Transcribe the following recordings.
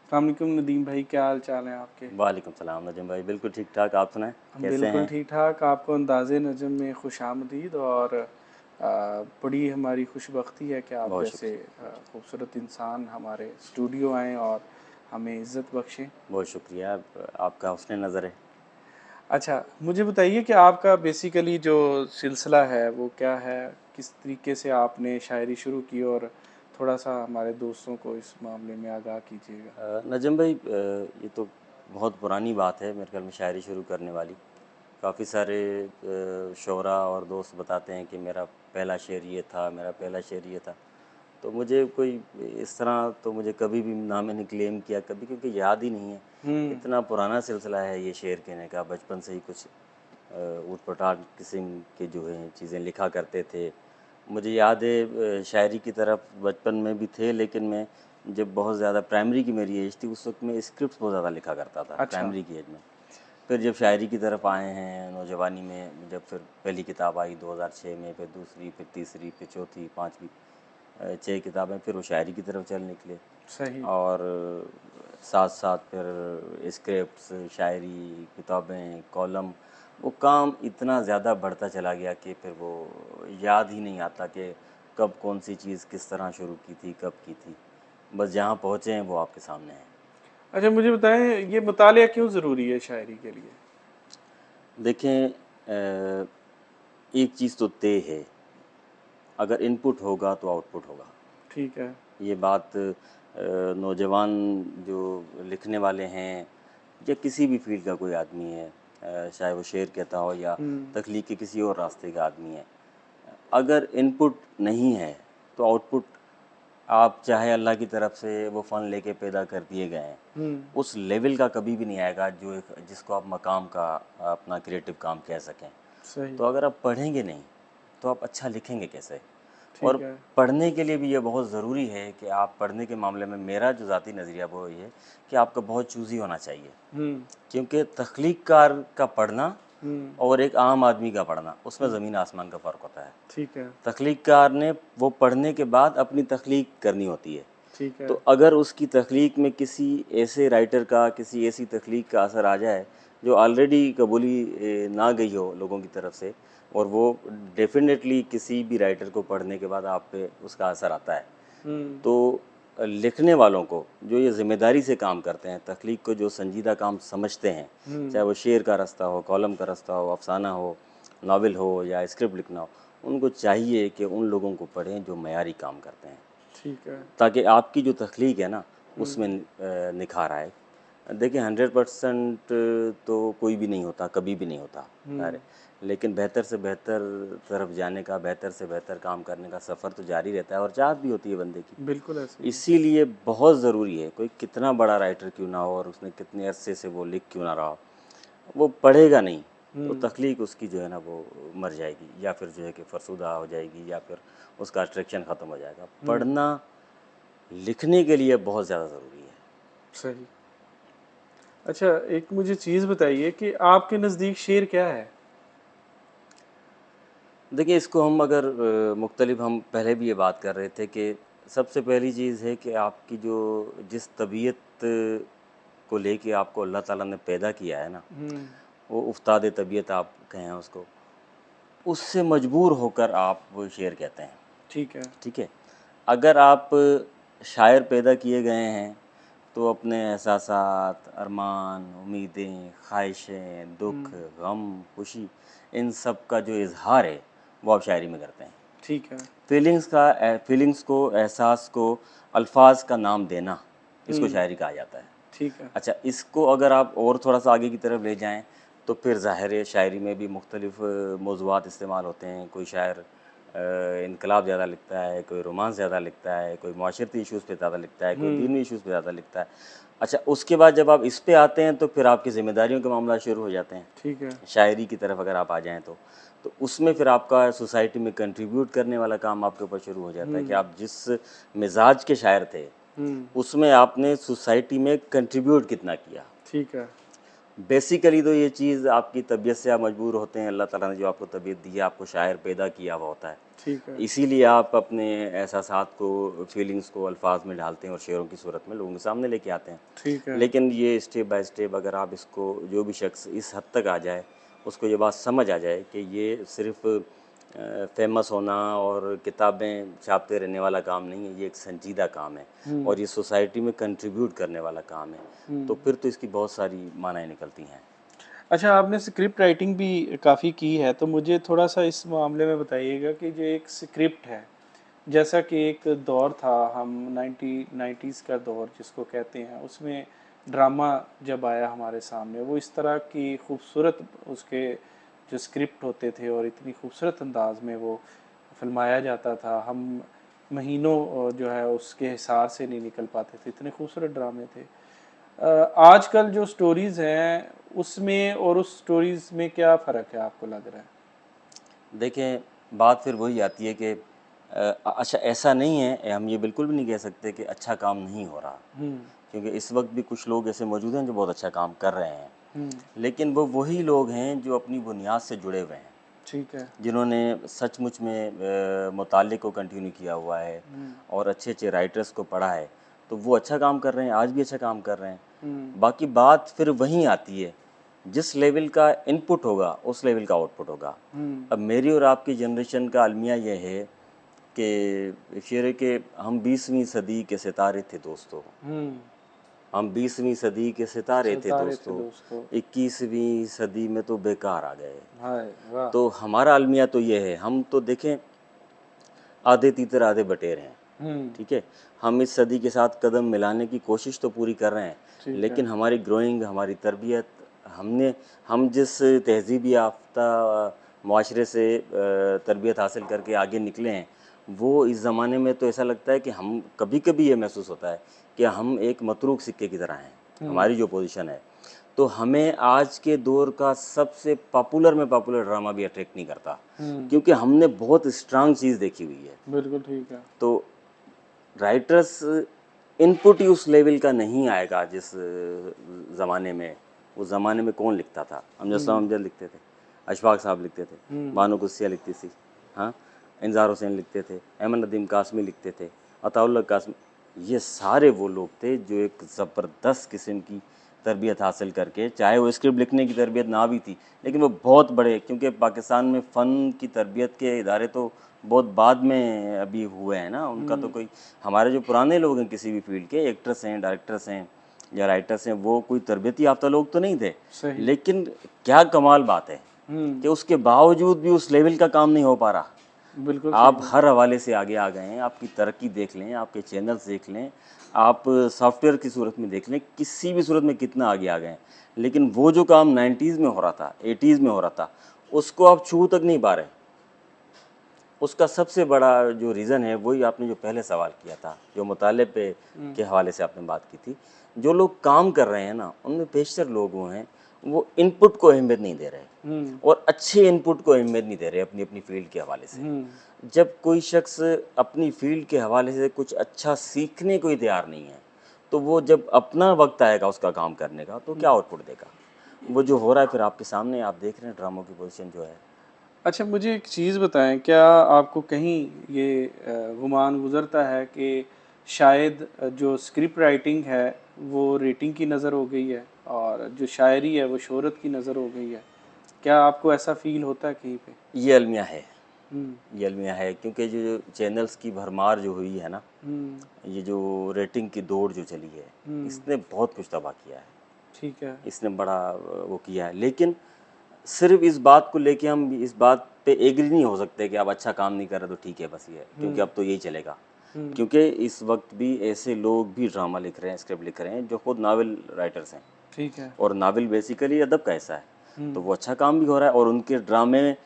अस्सलाम वालेकुम नदीम भाई, क्या हाल चाल हैं आपके? वालेकुम सलाम नजम भाई, बिल्कुल ठीक ठाक। आप सुनाएं, हम कैसे बिल्कुल हैं? ठीक ठाक। आपको अंदाज़े नजम में खुशामदीद। और बड़ी हमारी खुशबख्ती है कि आप बहुत जैसे शुक्रिया, बहुत शुक्रिया। खूबसूरत इंसान हमारे स्टूडियो आएँ और हमें इज़्ज़त बख्शें। बहुत शुक्रिया, आपका हुस्न नज़र है। अच्छा, मुझे बताइए कि आपका बेसिकली जो सिलसिला है वो क्या है? किस तरीके से आपने शायरी शुरू की, और थोड़ा सा हमारे दोस्तों को इस मामले में आगाह कीजिएगा। नजम भाई, ये तो बहुत पुरानी बात है मेरे ख्याल में शायरी शुरू करने वाली। काफ़ी सारे शोरा और दोस्त बताते हैं कि मेरा पहला शेर ये था, मेरा पहला शेर ये था। तो मुझे कोई इस तरह तो मुझे कभी भी ना मैंने क्लेम किया कभी, क्योंकि याद ही नहीं है। हम्म। इतना पुराना सिलसिला है ये शेर कहने का, बचपन से ही कुछ ऊट पटांग किस्म के जो है चीज़ें लिखा करते थे। मुझे याद है शायरी की तरफ बचपन में भी थे, लेकिन मैं जब बहुत ज़्यादा प्राइमरी की मेरी एज थी उस वक्त मैं स्क्रिप्ट बहुत ज़्यादा लिखा करता था अच्छा। प्राइमरी की एज में। फिर जब शायरी की तरफ आए हैं नौजवानी में, जब फिर पहली किताब आई 2006 में, फिर दूसरी, फिर तीसरी, फिर चौथी, पांचवी, 6 किताबें, फिर वो शायरी की तरफ चल निकले। सही। और साथ साथ फिर स्क्रिप्ट्स, शायरी, किताबें, कॉलम, वो काम इतना ज़्यादा बढ़ता चला गया कि फिर वो याद ही नहीं आता कि कब कौन सी चीज़ किस तरह शुरू की थी, कब की थी। बस जहाँ पहुँचे हैं वो आपके सामने है। अच्छा, मुझे बताएं, ये मुतालिया क्यों ज़रूरी है शायरी के लिए? देखें, एक चीज़ तो तय है, अगर इनपुट होगा तो आउटपुट होगा। ठीक है। ये बात नौजवान जो लिखने वाले हैं या किसी भी फील्ड का कोई आदमी है, चाहे वो शेर कहता हो या हम्म। तख्लीक के किसी और रास्ते का आदमी है, अगर इनपुट नहीं है तो आउटपुट, आप चाहे अल्लाह की तरफ से वो फ़न लेके पैदा कर दिए गए हैं, हम्म। उस लेवल का कभी भी नहीं आएगा जो जिसको आप मकाम का अपना क्रिएटिव काम कह सकें। सही। तो अगर आप पढ़ेंगे नहीं तो आप अच्छा लिखेंगे कैसे? और ठीक है। पढ़ने के लिए भी ये बहुत ज़रूरी है कि आप पढ़ने के मामले में, मेरा जो ज़ाती नज़रिया वो ये है कि आपका बहुत चूज़ी होना चाहिए। हम्म। क्योंकि तख्लीक़कार का पढ़ना हम्म। और एक आम आदमी का पढ़ना, उसमें हम्म। ज़मीन आसमान का फ़र्क होता है। ठीक है। तख्लीक़कार ने वो पढ़ने के बाद अपनी तख्लीक करनी होती है। ठीक है। तो अगर उसकी तख्लीक में किसी ऐसे राइटर का, किसी ऐसी तख्लीक का असर आ जाए जो ऑलरेडी कबूली ना गई हो लोगों की तरफ से, और वो डेफिनेटली किसी भी राइटर को पढ़ने के बाद आप पे उसका असर आता है, हम्म। तो लिखने वालों को जो ये ज़िम्मेदारी से काम करते हैं, तख्लीक को जो संजीदा काम समझते हैं, हम्म। चाहे वो शेर का रास्ता हो, कॉलम का रास्ता हो, अफसाना हो, नावल हो या स्क्रिप्ट लिखना हो, उनको चाहिए कि उन लोगों को पढ़ें जो मयारी काम करते हैं, ठीक है। ताकि आपकी जो तख्लीक है ना उसमें हम्म। निखार आए। देखिए 100% तो कोई भी नहीं होता, कभी भी नहीं होता, हम्म। अरे, लेकिन बेहतर से बेहतर तरफ जाने का, बेहतर से बेहतर काम करने का सफ़र तो जारी रहता है, और चाहत भी होती है बंदे की। बिल्कुल ऐसे ही है। इसीलिए बहुत ज़रूरी है, कोई कितना बड़ा राइटर क्यों ना हो और उसने कितने अरसे से वो लिख क्यों ना रहा हो, वो पढ़ेगा नहीं तो हम्म। तख्लीक उसकी जो है ना वो मर जाएगी, या फिर जो है कि फरसुदा हो जाएगी, या फिर उसका अट्रैक्शन ख़त्म हो जाएगा। हम्म। पढ़ना लिखने के लिए बहुत ज़्यादा ज़रूरी है। सही। अच्छा, एक मुझे चीज़ बताइए कि आपके नज़दीक शेर क्या है? देखिए, इसको हम अगर मुख्तलिफ, हम पहले भी ये बात कर रहे थे कि सबसे पहली चीज़ है कि आपकी जो जिस तबीयत को लेके आपको अल्लाह ताला ने पैदा किया है ना, हम्म। वो उस्ताद तबीयत आप कहें उसको, उससे मजबूर होकर आप वो शेर कहते हैं। ठीक है। ठीक है? अगर आप शायर पैदा किए गए हैं तो अपने एहसासात, अरमान, उम्मीदें, ख्वाहिशें, दुख, हम्म। गम, खुशी, इन सब का जो इज़हार है वो आप शायरी में करते हैं। ठीक है। फीलिंग्स को, एहसास को अल्फाज का नाम देना, इसको हम्म। शायरी कहा जाता है। ठीक है। अच्छा, इसको अगर आप और थोड़ा सा आगे की तरफ ले जाएं तो फिर ज़ाहिर है शायरी में भी मुख्तलिफ़ मौज़ूआत इस्तेमाल होते हैं। कोई शायर इनकलाब ज़्यादा लिखता है, कोई रोमांस ज़्यादा लिखता है, कोई माशरती इशूज़ पे ज़्यादा लिखता है, कोई हम्म। दीनी इशूज़ पे ज़्यादा लिखता है। अच्छा, उसके बाद जब आप इस पे आते हैं तो फिर आपकी ज़िम्मेदारियों के मामला शुरू हो जाते हैं। ठीक है। शायरी की तरफ अगर आप आ जाएँ तो उसमें फिर आपका सोसाइटी में कंट्रीब्यूट करने वाला काम आपके ऊपर शुरू हो जाता है कि हम्म। आप जिस मिजाज के शायर थे हम्म। उसमें आपने सोसाइटी में कंट्रीब्यूट कितना किया। ठीक है। बेसिकली तो ये चीज़ आपकी तबीयत से आप मजबूर होते हैं, अल्लाह ताला ने जो आपको तबीयत दी है, आपको शायर पैदा किया हुआ होता है, ठीक है। इसीलिए आप अपने एहसासात को, फीलिंग्स को अल्फाज में ढालते हैं और शेरों की सूरत में लोगों के सामने लेके आते हैं। ठीक है। लेकिन ये स्टेप बाय स्टेप अगर आप इसको, जो भी शख्स इस हद तक आ जाए, उसको ये बात समझ आ जाए कि ये सिर्फ फेमस होना और किताबें छापते रहने वाला काम नहीं है, ये एक संजीदा काम है और ये सोसाइटी में कंट्रीब्यूट करने वाला काम है, तो फिर तो इसकी बहुत सारी मानाएं निकलती हैं। अच्छा, आपने स्क्रिप्ट राइटिंग भी काफ़ी की है, तो मुझे थोड़ा-सा इस मामले में बताइएगा कि जो एक स्क्रिप्ट है, जैसा कि एक दौर था, हम 90s का दौर जिसको कहते हैं, उसमें ड्रामा जब आया हमारे सामने, वो इस तरह की खूबसूरत उसके जो स्क्रिप्ट होते थे और इतनी खूबसूरत अंदाज में वो फिल्माया जाता था, हम महीनों जो है उसके हिसार से नहीं निकल पाते थे, इतने खूबसूरत ड्रामे थे। आजकल जो स्टोरीज़ हैं उसमें और उस स्टोरीज़ में क्या फ़र्क है आपको लग रहा है? देखें, बात फिर वही आती है कि अच्छा ऐसा नहीं है, हम ये बिल्कुल भी नहीं कह सकते कि अच्छा काम नहीं हो रहा, हुँ, क्योंकि इस वक्त भी कुछ लोग ऐसे मौजूद हैं जो बहुत अच्छा काम कर रहे हैं, हुँ, लेकिन वो वही लोग हैं जो अपनी बुनियाद से जुड़े हुए हैं, ठीक है। जिन्होंने सचमुच में मुताले को कंटिन्यू किया हुआ है हुँ, और अच्छे अच्छे राइटर्स को पढ़ा है, तो वो अच्छा काम कर रहे हैं, आज भी अच्छा काम कर रहे हैं। हुँ, बाकी बात फिर वहीं आती है, जिस लेवल का इनपुट होगा उस लेवल का आउटपुट होगा। हुँ, अब मेरी और आपकी जनरेशन का अलमिया ये है कि शेर है कि हम 20वीं सदी के सितारे थे दोस्तों, हुँ, हम 20वीं सदी के सितारे थे सितारे थे दोस्तों, दोस्तों। 21वीं सदी में तो बेकार आ गए। हाय वाह! तो हमारा अलमिया तो ये है, हम तो देखें आधे तीतर आधे बटेर हैं, हुँ, ठीक है। हम इस सदी के साथ कदम मिलाने की कोशिश तो पूरी कर रहे हैं, ठीक है। लेकिन हमारी ग्रोइंग, हमारी तरबियत, हम जिस तहज़ीब याफ्ता माशरे से तरबियत हासिल करके आगे निकले हैं, वो इस ज़माने में तो ऐसा लगता है कि हम, कभी कभी ये महसूस होता है कि हम एक मतरूक सिक्के की तरह हैं, हुँ, हमारी जो पोजीशन है। तो हमें आज के दौर का सबसे पॉपुलर में पॉपुलर ड्रामा भी अट्रैक्ट नहीं करता, हुँ, क्योंकि हमने बहुत स्ट्रांग चीज़ देखी हुई है। बिल्कुल ठीक है। तो राइटर्स इनपुट ही उस लेवल का नहीं आएगा जिस ज़माने में, उस ज़माने में कौन लिखता था, हमजा हुँ, इस्लाम अमजद लिखते थे, अशफाक साहब लिखते थे, हुँ, बानो कुस्सिया लिखती थी, हाँ, इंज़ार हुसैन लिखते थे, अहमद नदीम कासमी लिखते थे, अताउल्लाह कासमी, ये सारे वो लोग थे जो एक ज़बरदस्त किस्म की तरबियत हासिल करके, चाहे वो स्क्रिप्ट लिखने की तरबियत ना भी थी, लेकिन वो बहुत बड़े, क्योंकि पाकिस्तान में फ़न की तरबियत के इदारे तो बहुत बाद में अभी हुए हैं ना, उनका तो हुँ, कोई, हमारे जो पुराने लोग हैं किसी भी फील्ड के, एक्टर्स हैं, डायरेक्टर्स हैं या राइटर्स हैं, वो कोई तरबियती याफ्ता लोग तो नहीं थे, सही। लेकिन क्या कमाल बात है हुँ, कि उसके बावजूद भी उस लेवल का काम नहीं हो पा रहा। बिल्कुल सही आप बात। हर हवाले से आगे आ गए हैं, आपकी तरक्की देख लें, आपके चैनल्स देख लें, आप सॉफ्टवेयर की सूरत में देख लें, किसी भी सूरत में कितना आगे आ गए हैं, लेकिन वो जो काम 90s में हो रहा था, 80s में हो रहा था, उसको आप छू तक नहीं पा रहे। उसका सबसे बड़ा जो रीज़न है, वही आपने जो पहले सवाल किया था, जो मुताले पे हुँ, के हवाले से आपने बात की थी। जो लोग काम कर रहे हैं ना, उनमें बेशतर लोग वो हैं, वो इनपुट को अहमियत नहीं दे रहे हुँ, और अच्छे इनपुट को अहमियत नहीं दे रहे अपनी-अपनी फ़ील्ड के हवाले से। हुँ, जब कोई शख्स अपनी फ़ील्ड के हवाले से कुछ अच्छा सीखने को ही तैयार नहीं है, तो वो जब अपना वक़्त आएगा उसका काम करने का, तो क्या हुँ। आउटपुट देगा? वो जो हो रहा है फिर आपके सामने, आप देख रहे हैं ड्रामों की पोज़ीशन जो है। अच्छा, मुझे एक चीज़ बताएँ, क्या आपको कहीं ये गुमान गुज़रता है कि शायद जो स्क्रिप्ट राइटिंग है, वो रेटिंग की नज़र हो गई है और जो शायरी है, वो शोहरत की नज़र हो गई है? क्या आपको ऐसा फ़ील होता है कहीं पे? ये अलमिया है। हुँ, ये अलमिया है, क्योंकि जो चैनल्स की भरमार जो हुई है ना, हुँ, ये जो रेटिंग की दौड़ जो चली है, हुँ, इसने बहुत कुछ तबाह किया है, ठीक है। इसने बड़ा वो किया है। लेकिन सिर्फ इस बात को लेके हम इस बात पे एग्री नहीं हो सकते कि आप अच्छा काम नहीं कर रहे तो ठीक है बस ये, क्योंकि हुँ, अब तो यही चलेगा। हुँ, क्योंकि इस वक्त भी ऐसे लोग भी ड्रामा लिख रहे हैं, स्क्रिप्ट लिख रहे हैं, जो खुद नावल राइटर्स हैं, ठीक है। और नावल बेसिकली अदब का हिस्सा है, तो हुँ, वो अच्छा काम भी हो रहा है, और उनके ड्रामे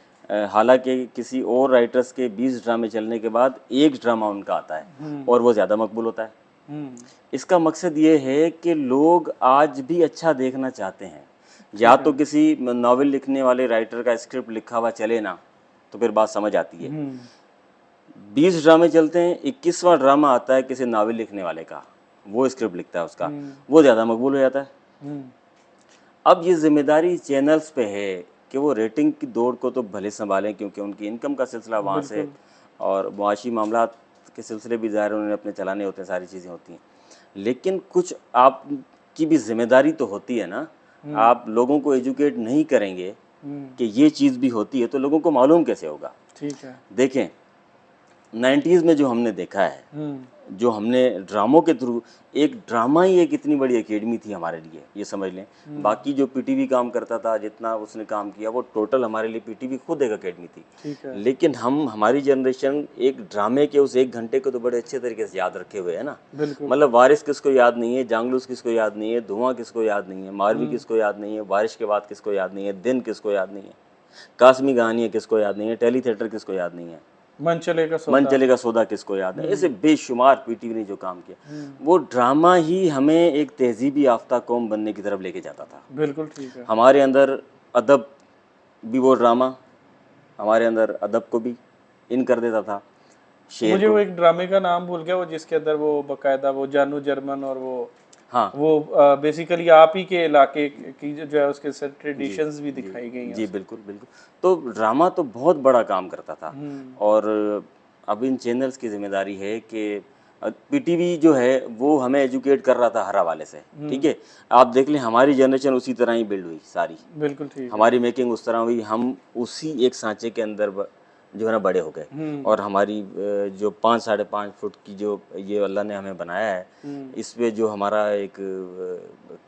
हालांकि किसी और राइटर्स के 20 ड्रामे चलने के बाद एक ड्रामा उनका आता है हुँ, और वो ज़्यादा मकबूल होता है। हुँ, इसका मकसद ये है कि लोग आज भी अच्छा देखना चाहते हैं, या ठीक तो है। किसी नावल लिखने वाले राइटर का स्क्रिप्ट लिखा हुआ चले ना, तो फिर बात समझ आती है। हुँ, 20 ड्रामे चलते हैं, 21वां ड्रामा आता है किसी नावल लिखने वाले का, वो स्क्रिप्ट लिखता है उसका, हुँ, वो ज़्यादा मकबूल हो जाता है। हुँ, अब ये जिम्मेदारी चैनल्स पे है कि वो रेटिंग की दौड़ को तो भले संभालें, क्योंकि उनकी इनकम का सिलसिला वहाँ से बिल्कुल। और मुआशी मामलात के सिलसिले भी ज़ाहिर उन्होंने अपने चलाने होते हैं, सारी चीज़ें होती हैं। लेकिन कुछ आपकी भी जिम्मेदारी तो होती है ना, आप लोगों को एजुकेट नहीं करेंगे कि ये चीज़ भी होती है तो लोगों को मालूम कैसे होगा। ठीक है। देखें 90s में जो हमने देखा है, जो हमने ड्रामों के थ्रू, एक ड्रामा ही एक इतनी बड़ी एकेडमी थी हमारे लिए, ये समझ लें। बाकी जो पीटीवी काम करता था, जितना उसने काम किया, वो टोटल हमारे लिए पीटीवी खुद एक एकेडमी थी। ठीक है। लेकिन हमारी जनरेशन एक ड्रामे के उस 1 घंटे को तो बड़े अच्छे तरीके से याद रखे हुए है ना। बिल्कुल। मतलब वारिस किसको याद नहीं है, जांगलूस किसको याद नहीं है, धुआं किसको याद नहीं है, मारवी किसको याद नहीं है, बारिश के बाद किसको याद नहीं है, दिन किसको याद नहीं है, कासमी कहानियाँ किसको याद नहीं है, टेली थिएटर किसको याद नहीं है, मन चलेगा मन सौदा। चलेगा सौदा किसको याद है। ऐसे बेशुमार पीटीवी ने जो काम किया, वो ड्रामा ही हमें एक तहजीबी याफ्ता कौम बनने की तरफ लेके जाता था। बिल्कुल ठीक है। हमारे अंदर अदब भी वो ड्रामा हमारे अंदर अदब को भी इन कर देता था, शेर मुझे को। वो एक ड्रामे का नाम भूल गया, वो जिसके अंदर वो बकायदा वो जानू जर्मन और हाँ वो बेसिकली आप ही के इलाके की जो है उसके साथ जी ट्रेडिशंस भी जी दिखाई गई हैं जी, उसमें। बिल्कुल बिल्कुल। तो ड्रामा तो बहुत बड़ा काम करता था। हम्म। और अब इन चैनल्स की जिम्मेदारी है कि पीटीवी जो है वो हमें एजुकेट कर रहा था हर हवाले से। ठीक है, आप देख लें हमारी जनरेशन उसी तरह ही बिल्ड हुई सारी, बिल्कुल ठीक है। हमारी मेकिंग उस तरह हुई, हम उसी एक सांचे के अंदर जो है ना बड़े हो गए। और हमारी जो 5-5.5 फुट की जो ये अल्लाह ने हमें बनाया है, इस पे जो हमारा एक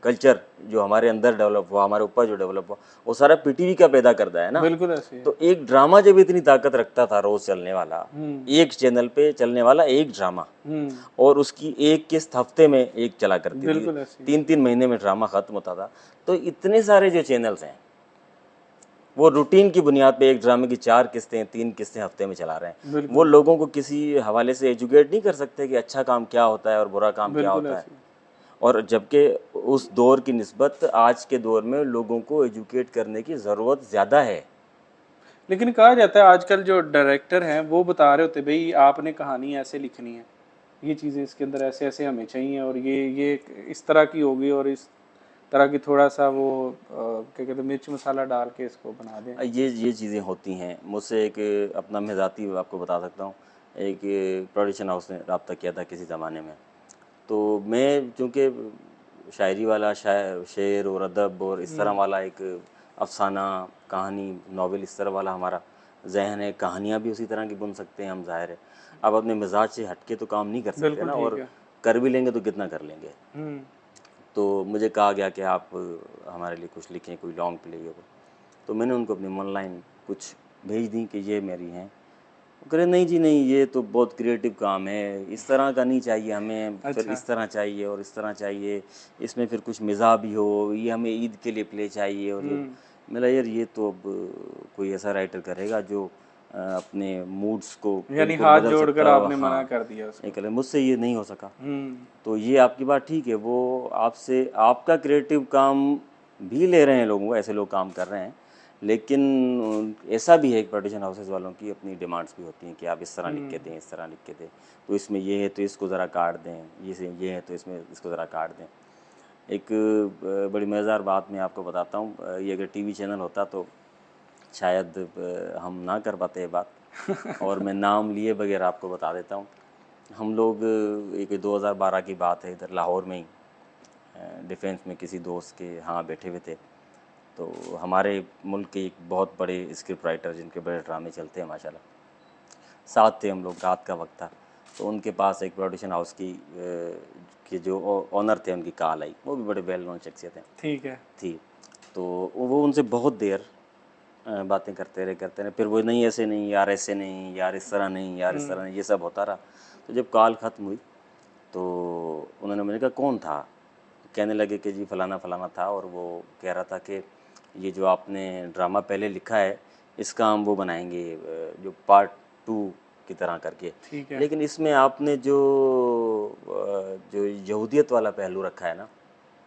कल्चर जो हमारे अंदर डेवलप हुआ, हमारे ऊपर जो डेवलप हुआ, वो सारा पीटीवी का पैदा करता है ना। बिल्कुल ऐसे ही है। तो एक ड्रामा जब इतनी ताकत रखता था, रोज चलने वाला, एक चैनल पे चलने वाला एक ड्रामा, और उसकी एक किस्त हफ्ते में एक चला करती थी, बिल्कुल ऐसे ही 3-3 महीने में ड्रामा खत्म होता था। तो इतने सारे जो चैनल्स हैं वो रूटीन की बुनियाद पे एक ड्रामे की 4 किस्तें 3 किस्तें हफ्ते में चला रहे हैं। बिल्कुल। वो लोगों को किसी हवाले से एजुकेट नहीं कर सकते कि अच्छा काम क्या होता है और बुरा काम क्या बिल्कुल होता है। ऐसे ही। और जबकि उस दौर की निस्बत आज के दौर में लोगों को एजुकेट करने की ज़रूरत ज़्यादा है। लेकिन कहा जाता है आजकल जो डायरेक्टर हैं वो बता रहे होते भाई आपने कहानी ऐसे लिखनी है, ये चीज़ें इसके अंदर ऐसे ऐसे हमें चाहिए और ये इस तरह की होगी और इस तरह की थोड़ा सा वो क्या कहते हैं मिर्च मसाला डाल के इसको बना दें। ये चीज़ें होती हैं। मुझसे एक अपना मैं ज़ाती आपको बता सकता हूँ, एक प्रोडक्शन हाउस ने रब्ता किया था किसी ज़माने में। तो मैं चूँकि शायरी वाला शेर और अदब और इस तरह वाला एक अफसाना कहानी नॉवेल इस तरह वाला हमारा जहन है, कहानियाँ भी उसी तरह की बुन सकते हैं हम, ज़ाहिर है। अब अपने मिजाज से हटके तो काम नहीं कर सकते बिल्कुल ना, ठीक और है। कर भी लेंगे तो कितना कर लेंगे। हम्म। तो मुझे कहा गया कि आप हमारे लिए कुछ लिखें, कोई लॉन्ग प्ले हो। तो मैंने उनको अपनी वन लाइन कुछ भेज दी कि ये मेरी हैं। वो कह रहे नहीं जी नहीं, ये तो बहुत क्रिएटिव काम है, इस तरह का नहीं चाहिए हमें, फिर अच्छा। इस तरह चाहिए और इस तरह चाहिए, इसमें फिर कुछ मिज़ाह भी हो, ये हमें ईद के लिए प्ले चाहिए। और ये मेरा यार ये तो अब कोई ऐसा राइटर करेगा जो अपने मूड्स को यानी बिल्कुल हाथ बदल जोड़कर सकता हो। आपने मना हाँ, कर दिया उसको। एक मुझसे ये नहीं हो सका। हम्म। तो ये आपकी बात ठीक है, वो आपसे आपका क्रिएटिव काम भी ले रहे हैं लोगों को, ऐसे लोग काम कर रहे हैं। लेकिन ऐसा भी है कि प्रोडक्शन हाउसेस वालों की अपनी डिमांड्स भी होती हैं कि आप इस तरह लिख के दें, इस तरह लिख के दें, तो इसमें ये है तो इसको ज़रा काट दें, ये है तो इसमें इसको ज़रा काट दें। एक बड़ी मज़ेदार बात मैं आपको बताता हूँ, ये अगर टीवी चैनल होता तो शायद हम ना कर पाते ये बात, और मैं नाम लिए बगैर आपको बता देता हूँ। हम लोग एक 2012 की बात है, इधर लाहौर में ही डिफेंस में किसी दोस्त के यहाँ बैठे हुए थे। तो हमारे मुल्क के एक बहुत बड़े स्क्रिप्ट राइटर जिनके बड़े ड्रामे चलते हैं माशाल्लाह, साथ थे हम लोग, रात का वक्त था। तो उनके पास एक प्रोडक्शन हाउस की के जो ओनर थे उनकी कॉल आई, वो भी बड़े वेल नोन शख्सियत हैं ठीक है। थी। तो वो उनसे बहुत देर बातें करते रहे, फिर वो नहीं ऐसे नहीं यार, ऐसे नहीं यार, इस तरह नहीं यार, इस तरह नहीं, ये सब होता रहा। तो जब कॉल ख़त्म हुई तो उन्होंने मुझे कहा कौन था, कहने लगे कि जी फ़लाना फ़लाना था, और वो कह रहा था कि ये जो आपने ड्रामा पहले लिखा है इसका हम वो बनाएंगे जो पार्ट 2 की तरह करके, ठीक है। लेकिन इसमें आपने जो यहूदियत वाला पहलू रखा है ना,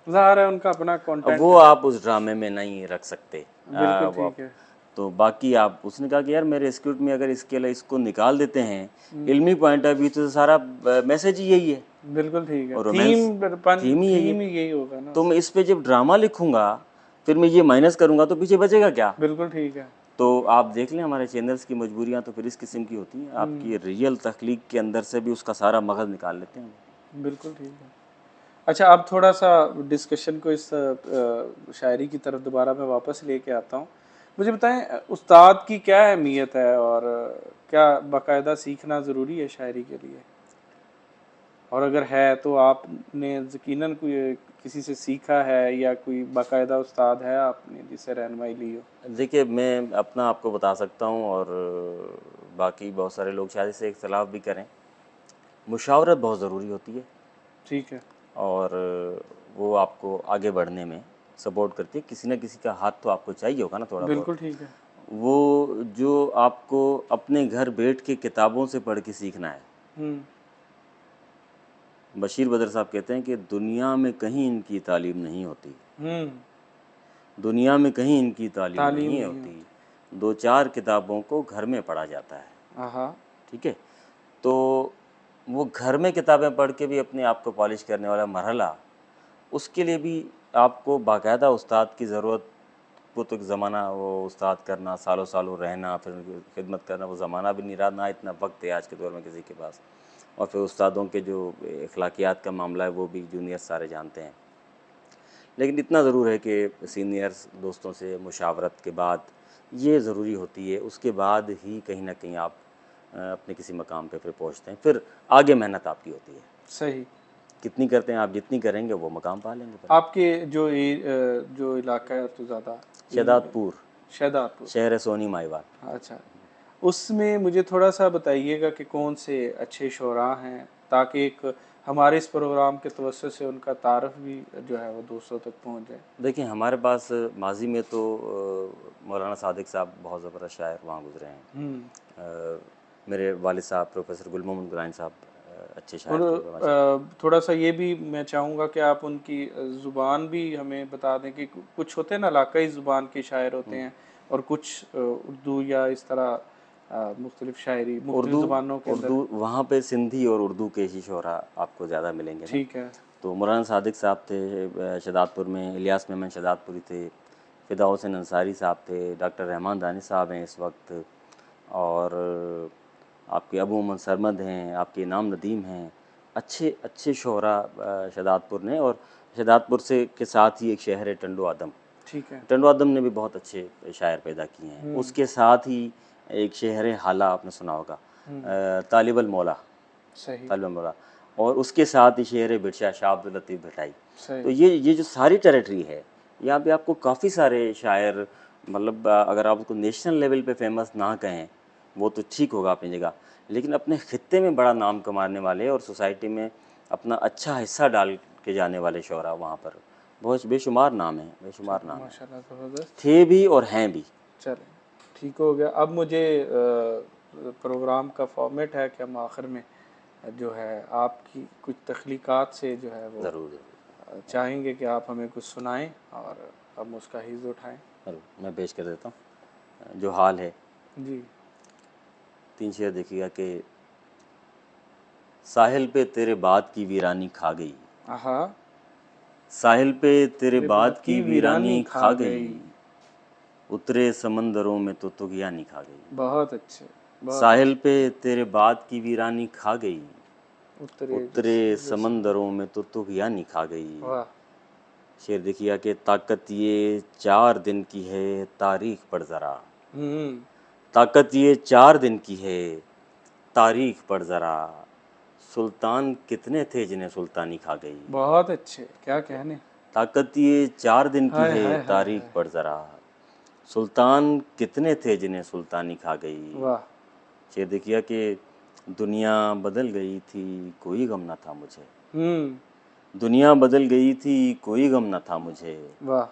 ज़ाहिर है उनका अपना अब कंटेंट वो है। आप उस ड्रामे में नहीं रख सकते। बिल्कुल वो आप, ठीक है। तो बाकी आप, उसने कहा कि यार मेरे स्क्रिप्ट में अगर इसके लिए इसको निकाल देते हैं इल्मी पॉइंट ऑफ व्यू तो सारा मैसेज ही यही है, बिल्कुल ठीक है। और रोमांस थीम ही यही है। थीम ही यही होगा ना तो मैं उसका। इस पे जब ड्रामा लिखूंगा फिर मैं ये माइनस करूँगा तो पीछे बचेगा क्या? बिल्कुल ठीक है। तो आप देख लें हमारे चैनल्स की मजबूरियाँ तो फिर इस किस्म की होती हैं, आपकी रियल तख्लीक के अंदर से भी उसका सारा मगज़ निकाल लेते हैं। बिल्कुल ठीक है। अच्छा, अब थोड़ा-सा डिस्कशन को इस शायरी की तरफ दोबारा मैं वापस लेके आता हूँ। मुझे बताएँ उस्ताद की क्या अहमियत है और क्या बाकायदा सीखना ज़रूरी है शायरी के लिए? और अगर है तो आपने यकीनन कोई किसी से सीखा है या कोई बाकायदा उस्ताद है आपने जिससे रहनुमाई ली हो? देखिए, मैं अपना आपको बता सकता हूँ और बाकी बहुत सारे लोग शायद इससे इख्तलाफ भी करें। मुशावरत बहुत ज़रूरी होती है ठीक है। और वो आपको आगे बढ़ने में सपोर्ट करती है। किसी न किसी का हाथ तो आपको चाहिए होगा ना थोड़ा बहुत। बिल्कुल ठीक है। वो जो आपको अपने घर बैठ के किताबों से पढ़ के सीखना है। हुँ, बशीर बदर साहब कहते हैं कि दुनिया में कहीं इनकी तालीम नहीं होती, हुँ, दुनिया में कहीं इनकी तालीम तालीम नहीं नहीं होती, होती। 2-4 किताबों को घर में पढ़ा जाता है। हाँ, ठीक है? तो वो घर में किताबें पढ़ के भी अपने आप को पॉलिश करने वाला मरहला, उसके लिए भी आपको बाकायदा उस्ताद की ज़रूरत। वो तो एक ज़माना वो उस्ताद करना, सालों-सालों रहना, फिर उनकी खिदमत करना, वो ज़माना भी नहीं रहा, ना इतना वक़्त है आज के दौर में किसी के पास। और फिर उस्तादों के जो अखलाकियात का मामला है, वो भी जूनियर सारे जानते हैं। लेकिन इतना ज़रूर है कि सीनियर्स दोस्तों से मुशावरत के बाद ये ज़रूरी होती है, उसके बाद ही कहीं न कहीं आप अपने किसी मकाम पे फिर पहुँचते हैं। फिर आगे मेहनत आपकी होती है। सही। कितनी करते हैं आप, जितनी करेंगे वो मकाम पा लेंगे फिर। आपके जो इलाका है तो ज़्यादा शहदादपुर, शहदादपुर। शहर है सोनी माहीवाल। अच्छा, उसमें मुझे थोड़ा-सा बताइएगा कि कौन से अच्छे शुरा हैं, ताकि एक हमारे इस प्रोग्राम के तवज्जुह से उनका तारुफ़ भी जो है वो दूसरों तक पहुँच जाए। देखिए हमारे पास माज़ी में तो मौलाना सादिक साहब बहुत ज़बरदस्त शायर वहाँ गुज़रे हैं। हुँ, मेरे वालिद साहब प्रोफ़ेसर गुल मोहम्मद गुराइन साहब अच्छे और शायर थे माशाअल्लाह। थोड़ा-सा ये भी मैं चाहूँगा कि आप उनकी ज़ुबान भी हमें बता दें कि कुछ होते हैं ना इलाकाई ज़ुबान के शायर होते हैं और कुछ उर्दू या इस तरह मुख्तलिफ़ शायरी मुख्तलिफ़ उर्दू ज़ुबानों के अंदर। उर्दू वहाँ पे सिंधी और उर्दू के ही शोरा आपको ज़्यादा मिलेंगे ना। ठीक है। तो मौलाना सादिक साहब थे शहदादपुर में, इलियास मेमन शहदादपुरी थे, फ़िदा हुसैन अंसारी साहब थे, डॉक्टर रहमान दानी साहब हैं इस वक्त, और आपके अबू मोहम्मद सरमद हैं, आपके इनाम नदीम हैं। अच्छे अच्छे शोरा शहदादपुर ने, और शहदादपुर से के साथ ही एक शहर है टंडो आदम। ठीक है। टंडो आदम ने भी बहुत अच्छे शायर पैदा किए हैं। हुँ, उसके साथ ही एक शहर है हाला, आपने सुना होगा, हुँ, तालिब अल मौला, सही, तालिब अल मौला। और उसके साथ ही शहर है बिरशा, शाह अब्दुल लतीफ़ भटाई। सही। तो ये जो सारी टेरिटरी है, यहाँ पे आपको काफ़ी सारे शायर, मतलब अगर आप उसको नेशनल लेवल पे फेमस ना कहें, वो तो ठीक होगा अपनी जगह, लेकिन अपने खित्ते में बड़ा नाम कमाने वाले और सोसाइटी में अपना अच्छा हिस्सा डाल के जाने वाले शोरा वहाँ पर बहुत बेशुमार नाम हैं, बेशुमार चलो नाम हैं। माशाल्लाह ज़बरदस्त। थे भी और हैं भी। चलें, ठीक हो गया। अब मुझे प्रोग्राम का फॉर्मेट है कि हम आखिर में जो है आपकी कुछ तख्लीक़ात से जो है वो ज़रूर ज़रूर चाहेंगे कि आप हमें कुछ सुनाएँ और हम उसका हिज़्ज़ उठाएँ। ज़रूर, मैं पेश कर देता हूँ। जो हाल है, जी। 3 शेर देखिएगा कि साहिल पे तेरे बाद की वीरानी खा गई, हाँ, साहिल पे तेरे तेरे बाद बात की की वीरानी वीरानी खा खा गई, गई। उतरे समंदरों में तो तुगयानी खा गई। बहुत अच्छे, बहुत साहिल अच्छे। पे तेरे बाद की वीरानी खा गई, उतरे उतरे जो समंदर। समंदरों में तो तुगयानी खा गई। वाह! शेर देखिएगा कि ताकत ये 4 दिन की है, तारीख पढ़ ज़रा, हुँ, ताकत ये 4 दिन की है, तारीख पढ़ ज़रा, सुल्तान कितने थे जिन्हें सुल्तानी खा गई। बहुत अच्छे, क्या कहने। ताकत ये 4 दिन की हाय, है, हाय, हाय, तारीख हाय! पढ़ ज़रा, सुल्तान कितने थे जिन्हें सुल्तानी खा गई। वाह! शेर देखिए कि दुनिया बदल गई थी, कोई गम न था मुझे, हुँ, दुनिया बदल गई थी, कोई गम न था मुझे, वाह!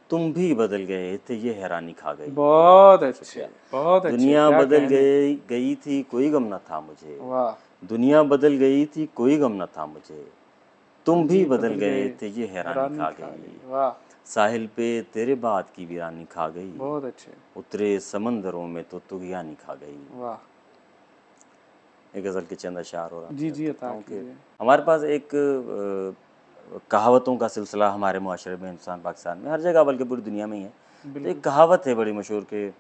तुम भी बदल गए थे, ये हैरानी खा गई। शुक्रिया। बहुत अच्छे, दुनिया क्या बदल कहने। गई थी, कोई गम न था मुझे, वाह! दुनिया बदल गई थी, कोई गम न था मुझे, तुम तुम भी भी बदल बदल गए गए, थे, ये हैरानी हैरानी खा खा गई। गई। वाह! साहिल पे तेरे बाद की वीरानी खा गई, बहुत अच्छे। उतरे समंदरों में तो तुगयानी खा गई। वाह! एक गज़ल के चंद अशार और जी, आपसे अर्ज़ जी, करता अता हूँ कि कीजिए। हमारे पास एक कहावतों का सिलसिला हमारे माशरे में, हिंदुस्तान पाकिस्तान में, हर जगह बल्कि पूरी दुनिया में ही है। तो बिल्कुल। एक कहावत है बड़ी मशहूर कि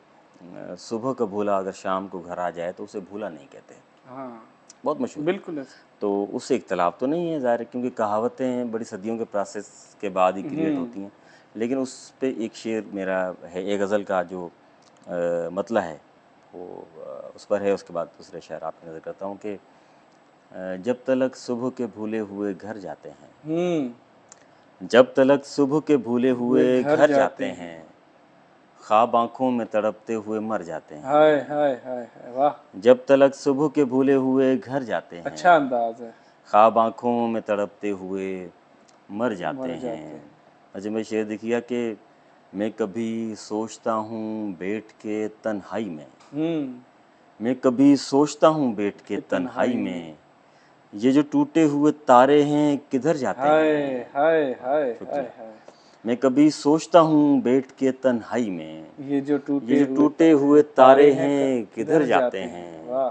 सुबह का भूला अगर शाम को घर आ जाए तो उसे भूला नहीं कहते। हाँ, बहुत मशहूर है। बिल्कुल ऐसे। तो उससे इख्तलाफ तो नहीं है ज़ाहिर है, क्योंकि कहावतें बड़ी सदियों के प्रोसेस के बाद ही क्रिएट होती हैं। लेकिन उस पे एक शेर मेरा है, एक गज़ल का जो मतला है वो उस पर है। उसके बाद दूसरे शेर आपकी नज़र करता हूँ कि जब तलक सुबह के भूले हुए घर जाते हैं, जब तलक सुबह के भूले वे हुए घर घर जाते जाते हैं। हैं, ख्वाब आँखों में तड़पते हुए मर जाते हैं। हाय हाय हाय हाय, वाह, जब तलक सुबह के भूले हुए घर जाते हैं, अच्छा अंदाज है। ख्वाब आँखों में तड़पते हुए मर जाते मर जाते हैं। हैं। अच्छा, मैं शेर देखिए कि मैं कभी सोचता हूँ बैठ के तन्हाई में, मैं कभी सोचता हूँ बैठ के कि तन्हाई तन्हाई में। में, ये जो टूटे हुए तारे हैं किधर जाते हाय हैं। हाय हाय हाय शुक्रिया। हाय, मैं कभी सोचता हूँ बैठ के तन्हाई में, ये जो ये जो टूटे हुए हुए तारे तारे हैं हैं किधर किधर जाते जाते हैं, हैं। वाह।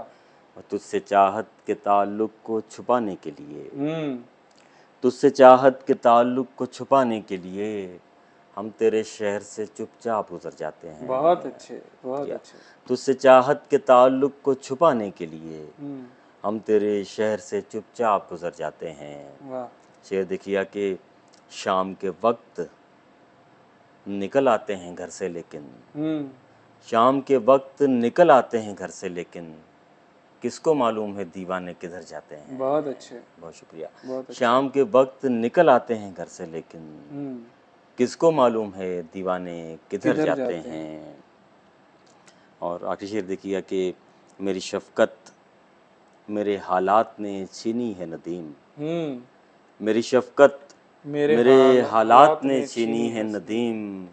और तुझसे चाहत के ताल्लुक को छुपाने के लिए, हम्म, तुझसे चाहत के ताल्लुक को छुपाने के लिए हम तेरे शहर से चुपचाप गुजर जाते बहुत हैं। अच्छे, बहुत शुक्रिया। अच्छे। तुझसे चाहत के ताल्लुक को छुपाने के लिए हम्म, हम तेरे शहर से चुपचाप गुजर जाते हैं। वाह। शेर देखिए कि शाम के वक्त निकल आते हैं घर से लेकिन, हम्म, शाम के वक्त निकल आते हैं घर से लेकिन, किसको मालूम है दीवाने किधर जाते हैं। बहुत अच्छे, बहुत शुक्रिया। बहुत अच्छे। शाम के वक्त निकल आते हैं घर से लेकिन, हम्म, किसको मालूम है दीवाने किधर किधर जाते जाते हैं। हैं। और आखिरी शेर देखिए कि मेरी शफ़क़त मेरे हालात ने छीनी है नदीम, मेरी शफ़क़त मेरे मेरे हालात हालात ने ने छीनी छीनी है है सनम। नदीम,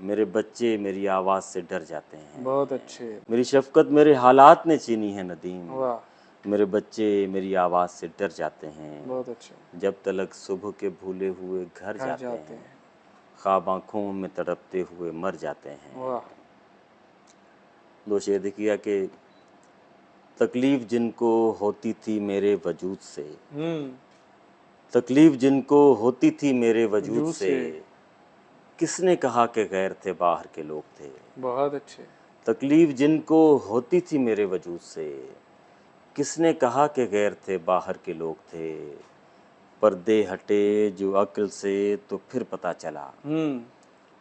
मेरे बच्चे मेरी आवाज़ से डर जाते हैं। बहुत अच्छे, मेरी शफ़क़त मेरे हालात ने छीनी है नदीम, वाह, मेरे बच्चे मेरी आवाज़ से डर जाते हैं। बहुत अच्छे। जब तलक सुबह के भूले हुए घर घर जाते जाते हैं, हैं, ख्वाब आँखों में तड़पते हुए मर जाते हैं। वाह। दो शेर देखिए कि तकलीफ़ जिनको होती थी मेरे वजूद से, हम्म, तकलीफ़ जिनको होती थी मेरे वजूद जू से, से, किसने कहा कि गैर थे बाहर के लोग थे। बहुत अच्छे। तकलीफ़ जिनको होती थी मेरे वजूद से, किसने कहा कि गैर थे बाहर के लोग थे। पर्दे हटे जो अक्ल से तो फिर पता चला,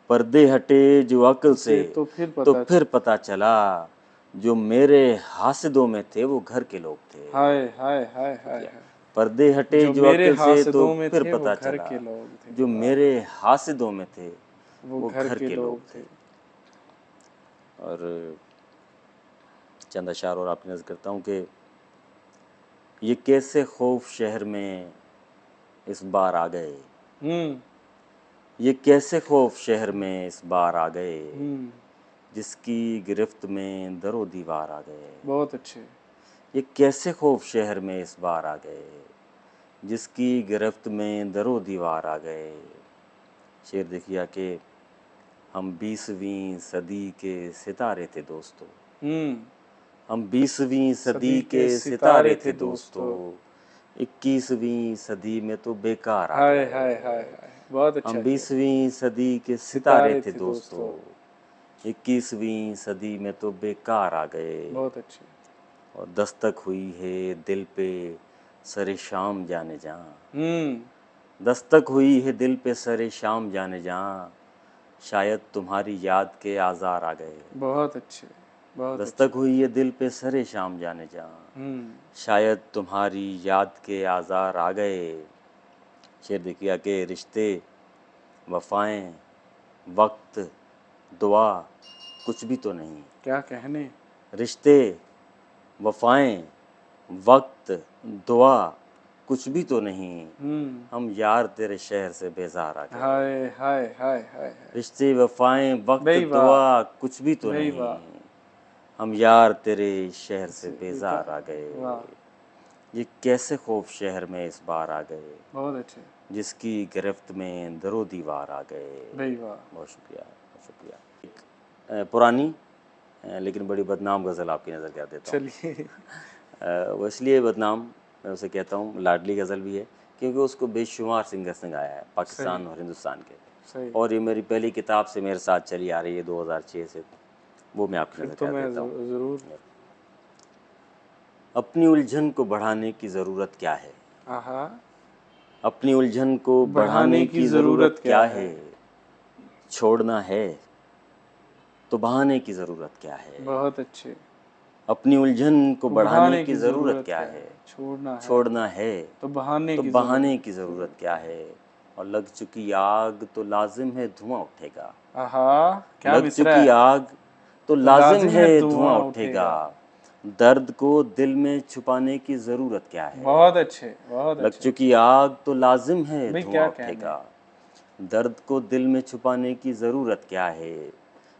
पर्दे हटे जो अक्ल से तो फिर तो पता फिर पता चला, जो मेरे हासिदों में थे वो घर के लोग थे। हाय हाय हाय हाय शुक्रिया। हाय, पर्दे हटे जो जो मेरे अक्ल से तो हासिदों में फिर थे वो पता घर चला, के लोग थे, जो वाह, मेरे हासिदों में थे वो वो घर घर के के लोग लोग थे। थे। और चंद अशार और आपकी नज़र करता हूँ कि ये कैसे खौफ शहर में इस बार आ गए, हम्म, ये कैसे खौफ शहर में इस बार आ गए, जिसकी गिरफ्त में दरो दीवार आ गए। बहुत अच्छे। ये कैसे खौफ शहर में इस बार आ गए, जिसकी गिरफ्त में दरो दीवार आ गए। शेर देखिए कि हम 20वीं सदी के सितारे थे दोस्तों, हम 20वीं सदी सदी के के सितारे सितारे थे थे दोस्तों, दोस्तों। 21वीं सदी में तो बेकार आ हाय हाय हाय गए। हाय, बहुत अच्छा हम शेर। 20वीं सदी के सितारे सितारे थे थे दोस्तों, दोस्तों, 21वीं सदी में तो बेकार आ गए। बहुत अच्छे। और दस्तक हुई है दिल पे सरे शाम जाने जा, दस्तक हुई है दिल पे सरे शाम जाने जा, शायद तुम्हारी याद के आज़ार आ गए। बहुत अच्छे, बहुत अच्छे। दस्तक हुई है दिल पे सरे शाम जाने जा, शायद तुम्हारी याद के आज़ार आ गए। शेर देखिए कि रिश्ते वफ़ाएं वक्त दुआ कुछ भी तो नहीं, क्या कहने। रिश्ते वफ़ाएं वक्त दुआ कुछ भी तो नहीं, हम यार तेरे शहर से बेजार आ गए। हाय हाय हाय हाय हाय, रिश्ते वफ़ाएं वक्त बई वाह, दुआ कुछ भी तो बई नहीं, वाह, हम यार तेरे शहर से से बेजार आ बेकार, गए। वाह, ये कैसे खौफ शहर में इस बार आ गए, बहुत अच्छे, जिसकी गिरफ्त में दरो दीवार आ गए। बई वाह। बहुत शुक्रिया, बहुत शुक्रिया। एक पुरानी लेकिन बड़ी बदनाम गज़ल आपकी नज़र कर देता हूँ। चलिए। वो इसलिए बदनाम मैं उसे कहता हूँ, लाडली गज़ल भी है क्योंकि उसको बेशुमार सिंगर्स ने गाया है पाकिस्तान सही और हिंदुस्तान के। सही। और ये मेरी पहली किताब से मेरे साथ चली आ रही है 2006 से, वो मैं आपकी फिर नज़र तो कर मैं देता हूँ। ज़रूर। अपनी उलझन को बढ़ाने की ज़रूरत क्या है? आहा, अपनी उलझन को बढ़ाने बढ़ाने की की ज़रूरत ज़रूरत क्या क्या है? है? छोड़ना है तो बहाने की ज़रूरत क्या है? बहुत अच्छे। अपनी उलझन को को बढ़ाने बढ़ाने की की ज़रूरत ज़रूरत क्या क्या है? है? छोड़ना है छोड़ना है तो बहाने तो की बहाने ज़रूरत की ज़रूरत ज़रूरत क्या है? और लग चुकी आग तो लाजिम है धुआं उठेगा। आहा, क्या लग मिसरा चुकी है। आग तो तो लाजिम लाजिम है है धुआं धुआं उठेगा। उठेगा। दर्द को दिल में छुपाने की ज़रूरत क्या है? बहुत अच्छे, बहुत लग अच्छे। चुकी आग तो लाजिम है भाई धुआं क्या कहने। उठेगा। दर्द को दिल में छुपाने की ज़रूरत क्या है?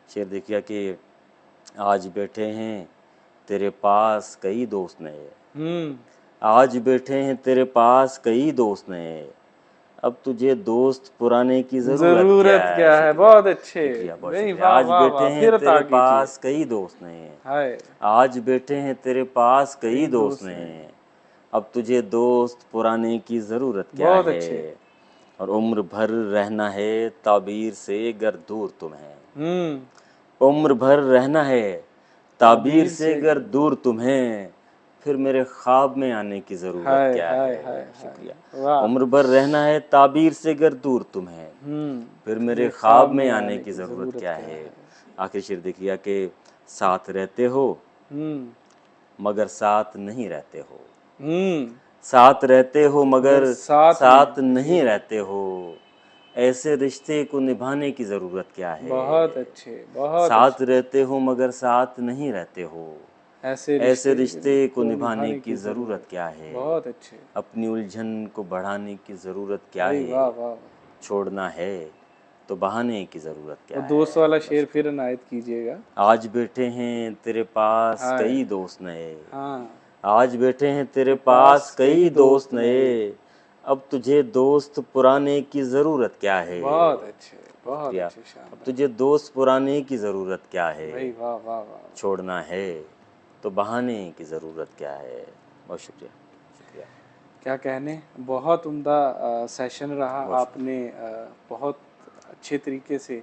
शेर देखिए कि आज बैठे हैं तेरे पास कई दोस्त नए, हम्म। आज बैठे हैं तेरे पास कई दोस्त नए, अब तुझे दोस्त पुराने की ज़रूरत क्या ज़रूरत है? क्या है। शुक्रिया, बहुत अच्छे। शुक्रिया, बहुत भाई शुक्रिया। वाह आज वाह बैठे वाह, हैं फिर तेरे अता कीजिए। पास कई दोस्त नए, हाय। आज बैठे हैं तेरे पास कई कई दोस्त दोस्त हैं। नए, अब तुझे दोस्त पुराने की ज़रूरत क्या बहुत है? अच्छे। और उम्र भर रहना है ताबीर से गर दूर तुम्हें, हम्म। उम्र भर रहना है ताबीर ताबीर से से। गर दूर तुम्हें, फिर मेरे ख्वाब में आने की ज़रूरत हाय क्या हाय है? हाय हाय। शुक्रिया। वाह। उम्र भर रहना है ताबीर से गर दूर तुम्हें, फिर फिर मेरे मेरे ख्वाब ख्वाब में में आने आने की की ज़रूरत ज़रूरत क्या क्या है? है। आखिरी शेर देखिए कि साथ रहते हो हम्म। मगर साथ नहीं रहते हो, हम्म। साथ रहते हो मगर मगर साथ में साथ नहीं नहीं रहते रहते। हो, ऐसे रिश्ते को निभाने की ज़रूरत क्या है? बहुत अच्छे, बहुत साथ अच्छे। रहते हो मगर साथ नहीं रहते हो, ऐसे ऐसे रिश्ते रिश्ते को को निभाने निभाने की की ज़रूरत ज़रूरत। क्या है? बहुत अच्छे। अपनी उलझन को बढ़ाने की ज़रूरत क्या भाई है? वाह वाह वाह। छोड़ना है तो बहाने की ज़रूरत वो क्या दोस्त है? वाला बस शेर फिर इनायत कीजिएगा। आज बैठे हैं तेरे पास हाय। कई दोस्त नए, हाँ। आज बैठे हैं तेरे तेरे पास पास कई कई दोस्त दोस्त नए, नए। अब तुझे दोस्त पुराने की ज़रूरत क्या है? बहुत अच्छे, बहुत शुक्रिया। अच्छे, अब शानदार। तुझे दोस्त पुराने की ज़रूरत क्या है? भाई वाह वाह वाह। छोड़ना है तो बहाने की ज़रूरत क्या है? बहुत शुक्रिया, शुक्रिया, क्या कहने। बहुत उम्दा सेशन रहा। बहुत शुक्रिया। आपने बहुत अच्छे तरीके से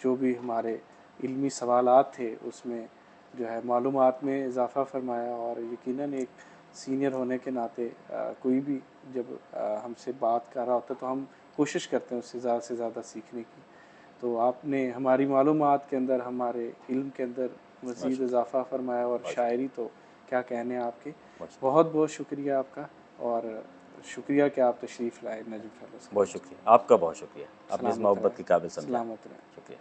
जो भी हमारे इल्मी सवालात थे उसमें जो है मालूमात में इजाफ़ा फरमाया। और यकीनन एक सीनियर होने के नाते कोई भी जब हमसे बात कर रहा होता है तो हम कोशिश करते हैं उससे से ज़्यादा सीखने की। तो आपने हमारी मालूमात के अंदर, हमारे इल्म के अंदर बहुत मज़ीद शुक्रिया, इजाफ़ा फरमाया। और बहुत शुक्रिया, शायरी तो क्या कहने आपके। बहुत शुक्रिया, बहुत बहुत शुक्रिया आपका। और शुक्रिया कि आप तशरीफ़ लाए नजम फेलोज़ बहुत कॉलेज। शुक्रिया। आपका बहुत शुक्रिया। आप इस सलामत मोहब्बत रहें, के काबिल समझा। सलामत रहें। शुक्रिया।